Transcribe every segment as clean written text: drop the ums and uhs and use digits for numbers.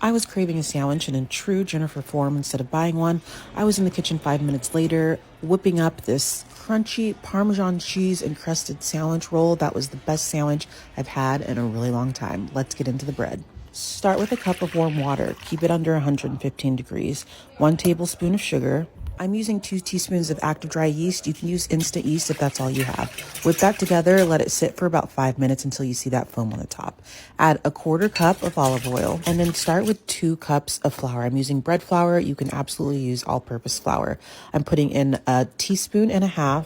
I was craving a sandwich, and in true Jennifer form, instead of buying one, I was in the kitchen 5 minutes later, whipping up this crunchy Parmesan cheese encrusted sandwich roll. That was the best sandwich I've had in a really long time. Let's get into the bread. Start with a cup of warm water. Keep it under 115 degrees. 1 tablespoon of sugar. I'm using 2 teaspoons of active dry yeast. You can use instant yeast if that's all you have. Whip that together, let it sit for about 5 minutes until you see that foam on the top. Add a 1/4 cup of olive oil, and then start with 2 cups of flour. I'm using bread flour. You can absolutely use all-purpose flour. I'm putting in 1.5 teaspoons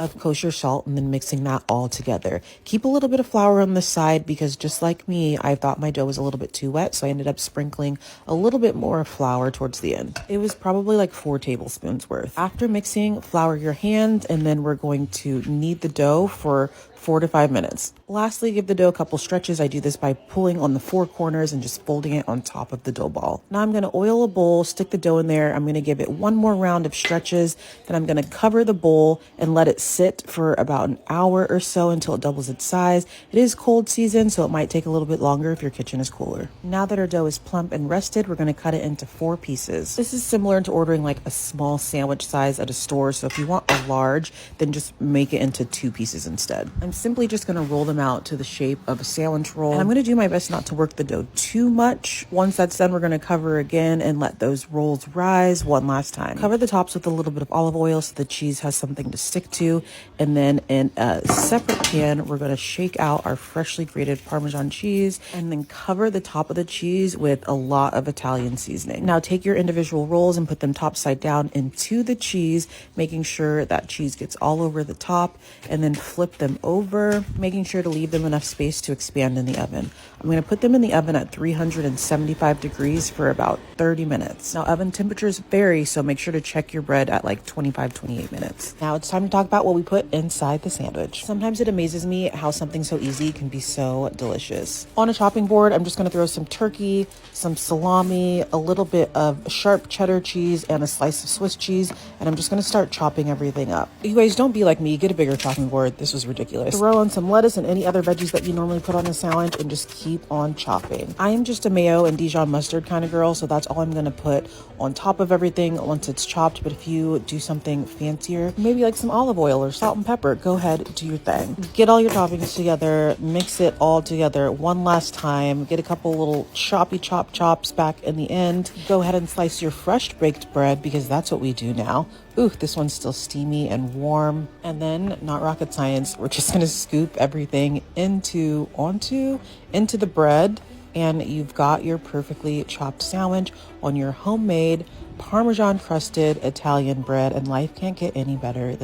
of kosher salt and then mixing that all together. Keep a little bit of flour on the side because just like me, I thought my dough was a little bit too wet, so I ended up sprinkling a little bit more flour towards the end. It was probably like 4 tablespoons worth. After mixing, flour your hands, and then we're going to knead the dough for 4 to 5 minutes. Lastly, give the dough a couple stretches. I do this by pulling on the 4 corners and just folding it on top of the dough ball. Now I'm going to oil a bowl, stick the dough in there. I'm going to give it one more round of stretches. Then I'm going to cover the bowl and let it sit for about an hour or so until it doubles its size. It is cold season, so it might take a little bit longer if your kitchen is cooler. Now that our dough is plump and rested, we're going to cut it into 4 pieces. This is similar to ordering like a small sandwich size at a store. So if you want a large, then just make it into 2 pieces instead. I'm simply just going to roll them out to the shape of a sandwich roll. And I'm going to do my best not to work the dough too much. Once that's done, we're going to cover again and let those rolls rise one last time. Cover the tops with a little bit of olive oil so the cheese has something to stick to. And then in a separate pan, we're going to shake out our freshly grated Parmesan cheese and then cover the top of the cheese with a lot of Italian seasoning. Now take your individual rolls and put them top side down into the cheese, making sure that cheese gets all over the top, and then flip them over, making sure to leave them enough space to expand in the oven. I'm going to put them in the oven at 375 degrees for about 30 minutes. Now, oven temperatures vary, so make sure to check your bread at like 25, 28 minutes. Now it's time to talk about what we put inside the sandwich. Sometimes it amazes me how something so easy can be so delicious. On a chopping board, I'm just going to throw some turkey, some salami, a little bit of sharp cheddar cheese, and a slice of Swiss cheese, and I'm just going to start chopping everything up. You guys, don't be like me. Get a bigger chopping board. This was ridiculous. Throw on some lettuce and any other veggies that you normally put on a sandwich and just keep on chopping. I am just a mayo and Dijon mustard kind of girl, so that's all I'm going to put on top of everything once it's chopped. But if you do something fancier, maybe like some olive oil or salt and pepper, go ahead, do your thing. Get all your toppings together, mix it all together one last time. Get a couple little chops back in the end. Go ahead and slice your fresh baked bread because that's what we do now. Ooh, this one's still steamy and warm. And then, not rocket science, we're just going to scoop everything into the bread, and you've got your perfectly chopped sandwich on your homemade Parmesan crusted Italian bread, and life can't get any better than